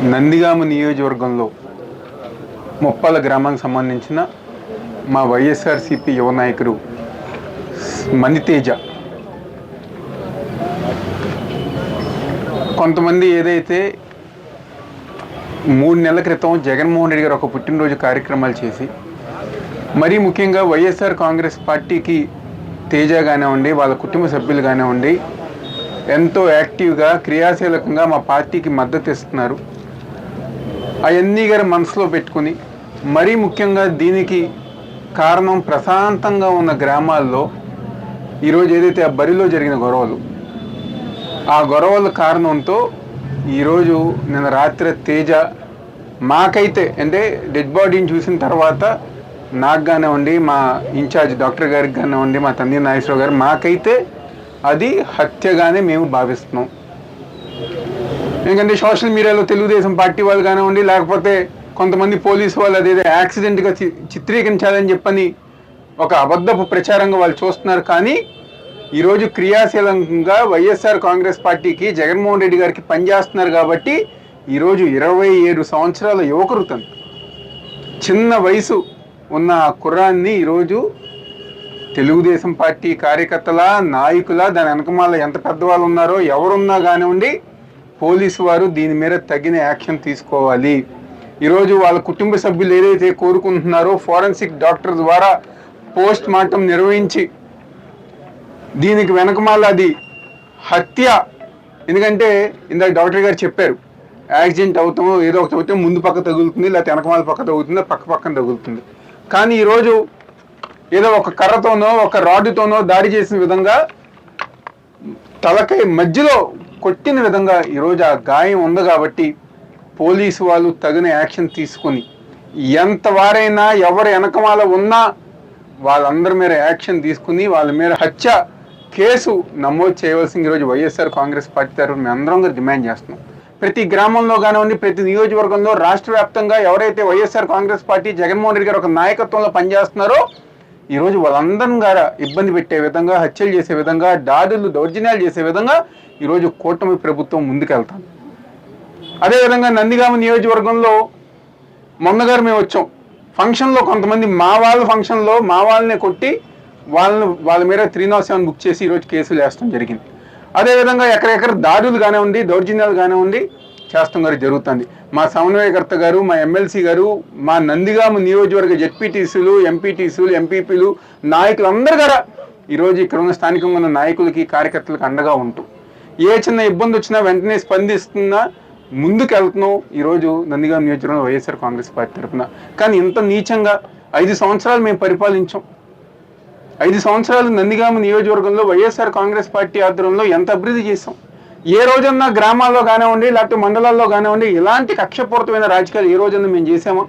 నందిగామ నియోజకవర్గంలో ముప్పాల గ్రామానికి సంబంధించిన మా వైఎస్ఆర్సీపీ యువ నాయకుడు మణితేజ కొంతమంది ఏదైతే 3 నెలల క్రితం జగన్మోహన్ రెడ్డి గారు ఒక పుట్టినరోజు కార్యక్రమాలు చేసి మరీ ముఖ్యంగా వైఎస్ఆర్ కాంగ్రెస్ పార్టీకి తేజ కానివ్వండి, వాళ్ళ కుటుంబ సభ్యులు కానివ్వండి, ఎంతో యాక్టివ్గా క్రియాశీలకంగా మా పార్టీకి మద్దతు ఇస్తున్నారు. అవన్నీ గారు మనసులో పెట్టుకుని మరీ ముఖ్యంగా దీనికి కారణం ప్రశాంతంగా ఉన్న గ్రామాల్లో ఈరోజు ఏదైతే ఆ బరిలో జరిగిన గొడవలు, ఆ గొడవల కారణంతో ఈరోజు నిన్న రాత్రి తేజ మాకైతే అంటే డెడ్ బాడీని చూసిన తర్వాత నాకు కానివ్వండి, మా ఇన్ఛార్జ్ డాక్టర్ గారికి కానివ్వండి, మా తండ్రి నాగేశ్వరరావు గారు, మాకైతే అది హత్యగానే మేము భావిస్తున్నాం. ఎందుకంటే సోషల్ మీడియాలో తెలుగుదేశం పార్టీ వాళ్ళు కానివ్వండి, లేకపోతే కొంతమంది పోలీసు వాళ్ళు అదేదో యాక్సిడెంట్గా చిత్రీకరించాలని చెప్పని ఒక అబద్ధపు ప్రచారంగా వాళ్ళు చూస్తున్నారు. కానీ ఈరోజు క్రియాశీలంగా వైఎస్ఆర్ కాంగ్రెస్ పార్టీకి జగన్మోహన్ రెడ్డి గారికి పనిచేస్తున్నారు. కాబట్టి ఈరోజు 27 సంవత్సరాల యువకుడు తను, చిన్న వయసు ఉన్న ఆ కుర్రాన్ని ఈరోజు తెలుగుదేశం పార్టీ కార్యకర్తల, నాయకుల, దాని వెనకమాల ఎంత పెద్దవాళ్ళు ఉన్నారో ఎవరున్నా కానివ్వండి, పోలీసు వారు దీని మీద తగిన యాక్షన్ తీసుకోవాలి. ఈరోజు వాళ్ళ కుటుంబ సభ్యులు ఏదైతే కోరుకుంటున్నారో ఫోరెన్సిక్ డాక్టర్ ద్వారా పోస్ట్ మార్టం నిర్వహించి దీనికి వెనకమాల అది హత్య. ఎందుకంటే ఇందాక డాక్టర్ గారు చెప్పారు, యాక్సిడెంట్ అవుతామో ఏదో ఒకటి అవుతాం, ముందు పక్క తగులుతుంది, లేకపోతే వెనకమాల పక్క తగులుతుంది, పక్కన తగులుతుంది. కానీ ఈరోజు ఏదో ఒక కర్రతోనో ఒక రాడ్డుతోనో దాడి చేసిన విధంగా తలకై మధ్యలో కొట్టిన విధంగా ఈరోజు ఆ గాయం ఉంది. కాబట్టి పోలీసు వాళ్ళు తగిన యాక్షన్ తీసుకొని ఎంతవారైనా ఎవరు వెనకమాల ఉన్నా వాళ్ళందరి మీద యాక్షన్ తీసుకుని వాళ్ళ మీద హత్య కేసు నమోదు చేయవలసింది ఈరోజు వైఎస్ఆర్ కాంగ్రెస్ పార్టీ తరఫున మేము అందరం డిమాండ్ చేస్తున్నాం. ప్రతి గ్రామంలో కానివ్వండి, ప్రతి నియోజకవర్గంలో, రాష్ట్ర వ్యాప్తంగా ఎవరైతే వైఎస్ఆర్ కాంగ్రెస్ పార్టీ జగన్మోహన్ రెడ్డి గారు ఒక నాయకత్వంలో పనిచేస్తున్నారో ఈరోజు వాళ్ళందరం గారా ఇబ్బంది పెట్టే విధంగా, హత్యలు చేసే విధంగా, దాడులు దౌర్జన్యాలు చేసే విధంగా ఈరోజు కూటమి ప్రభుత్వం ముందుకెళ్తాం. అదేవిధంగా నందిగామ నియోజకవర్గంలో మొన్నగారు మేము వచ్చాం ఫంక్షన్లో, కొంతమంది మా వాళ్ళ ఫంక్షన్లో మా వాళ్ళనే కొట్టి వాళ్ళ మీద 307 బుక్ చేసి ఈరోజు కేసులు వేస్తాం జరిగింది. అదేవిధంగా ఎక్కడెక్కడ దాడులు కానివ్వండి, దౌర్జన్యాలు కానివ్వండి చేస్తాం గారు జరుగుతుంది. మా సమన్వయకర్త గారు, మా ఎమ్మెల్సీ గారు, మా నందిగామ నియోజకవర్గ జెడ్పీటీసీలు, ఎంపీటీసీలు, ఎంపీపీలు, నాయకులు అందరు గారా ఈరోజు ఇక్కడ ఉన్న స్థానికంగా ఉన్న నాయకులకి, కార్యకర్తలకు అండగా ఉంటూ ఏ చిన్న ఇబ్బంది వచ్చినా వెంటనే స్పందిస్తున్నా ముందుకు వెళ్తున్నాం ఈరోజు నందిగామ నియోజకవర్గంలో వైఎస్ఆర్ కాంగ్రెస్ పార్టీ తరఫున. కానీ ఇంత నీచంగా 5 సంవత్సరాలు మేము పరిపాలించాం. 5 సంవత్సరాలు నందిగామ నియోజకవర్గంలో వైఎస్ఆర్ కాంగ్రెస్ పార్టీ ఆధ్వర్యంలో ఎంత అభివృద్ధి చేసాం. ఏ రోజన్నా గ్రామాల్లో కానివ్వండి, లేకపోతే మండలాల్లో కానివ్వండి ఇలాంటి కక్షపూరితమైన రాజకీయాలు ఏ రోజన్నా మేము చేసామా?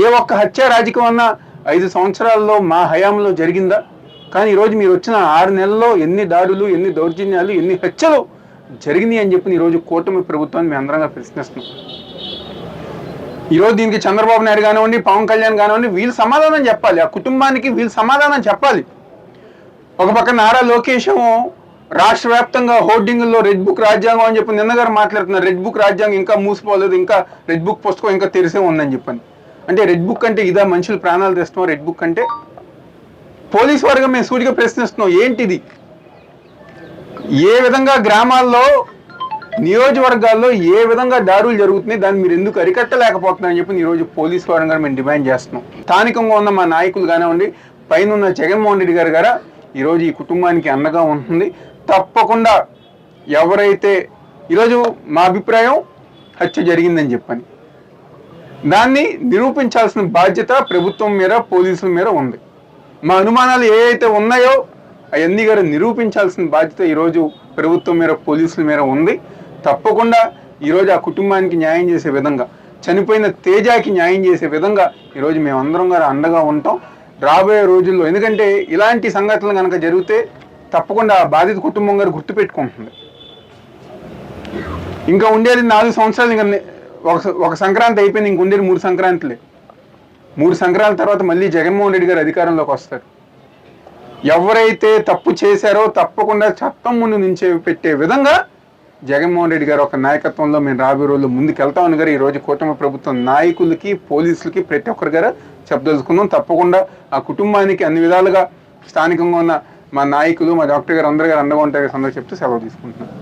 ఏ ఒక్క హత్య రాజకీయం అన్నా 5 సంవత్సరాల్లో మా హయాంలో జరిగిందా? కానీ ఈరోజు మీరు వచ్చిన 6 నెలల్లో ఎన్ని దాడులు, ఎన్ని దౌర్జన్యాలు, ఎన్ని హత్యలు జరిగినాయి అని చెప్పి ఈరోజు కూటమి ప్రభుత్వాన్ని మేము అందరంగా ప్రశ్నిస్తున్నాం. ఈరోజు దీనికి చంద్రబాబు నాయుడు కానివ్వండి, పవన్ కళ్యాణ్ కానివ్వండి వీళ్ళు సమాధానం చెప్పాలి. ఆ కుటుంబానికి వీళ్ళు సమాధానం చెప్పాలి. ఒక పక్క నారా లోకేష్ రాష్ట్ర వ్యాప్తంగా హోర్డింగుల్లో రెడ్ బుక్ రాజ్యాంగం అని చెప్పి నిన్నగారు మాట్లాడుతున్నారు. రెడ్ బుక్ రాజ్యాంగం ఇంకా మూసిపోలేదు, ఇంకా రెడ్ బుక్ పుస్తకం ఇంకా తెరిసే ఉందని చెప్పని. అంటే రెడ్ బుక్ అంటే ఇదా మనుషులు ప్రాణాలు తెస్తున్నాం? రెడ్ బుక్ అంటే పోలీసు వర్గం మేము సూటిగా ప్రశ్నిస్తున్నాం. ఏంటిది? ఏ విధంగా గ్రామాల్లో, నియోజకవర్గాల్లో ఏ విధంగా దాడులు జరుగుతున్నాయి, దాన్ని మీరు ఎందుకు అరికట్టలేకపోతున్నారని చెప్పి ఈరోజు పోలీసు వారంగా మేము డిమాండ్ చేస్తున్నాం. స్థానికంగా ఉన్న మా నాయకులు కానివ్వండి, పైన ఉన్న జగన్మోహన్ రెడ్డి గారు ఈరోజు ఈ కుటుంబానికి అండగా ఉంటుంది. తప్పకుండా ఎవరైతే ఈరోజు మా అభిప్రాయం హత్య జరిగిందని చెప్పని దాన్ని నిరూపించాల్సిన బాధ్యత ప్రభుత్వం మీద, పోలీసుల మీద ఉంది. మా అనుమానాలు ఏవైతే ఉన్నాయో అవన్నీ గారు నిరూపించాల్సిన బాధ్యత ఈరోజు ప్రభుత్వం మీద, పోలీసుల మీద ఉంది. తప్పకుండా ఈరోజు ఆ కుటుంబానికి న్యాయం చేసే విధంగా, చనిపోయిన తేజాకి న్యాయం చేసే విధంగా ఈరోజు మేమందరం గారు అండగా ఉంటాం రాబోయే రోజుల్లో. ఎందుకంటే ఇలాంటి సంఘటనలు కనుక జరిగితే తప్పకుండా ఆ బాధిత కుటుంబం గారు గుర్తుపెట్టుకుంటుంది. ఇంకా ఉండేది 4 సంవత్సరాలు, ఇంకా ఒక సంక్రాంతి అయిపోయింది, ఇంక ఉండేది 3 సంక్రాంతులే. 3 సంక్రాంతుల తర్వాత మళ్ళీ జగన్మోహన్ రెడ్డి గారు అధికారంలోకి వస్తారు. ఎవరైతే తప్పు చేశారో తప్పకుండా చట్టం ముందు నుంచే పెట్టే విధంగా జగన్మోహన్ రెడ్డి గారు ఒక నాయకత్వంలో మేము రాబోయే రోజుల్లో ముందుకు వెళ్తామని గారు ఈరోజు కూటమి ప్రభుత్వం నాయకులకి పోలీసులకి ప్రతి ఒక్కరి గారు చెప్పదలుచుకుందాం. తప్పకుండా ఆ కుటుంబానికి అన్ని విధాలుగా స్థానికంగా ఉన్న మా నాయకులు మా డాక్టర్ గారు అందరూ గారు అండగా ఉంటారు సందర్భంగా చెప్తూ సెలవు తీసుకుంటున్నాం.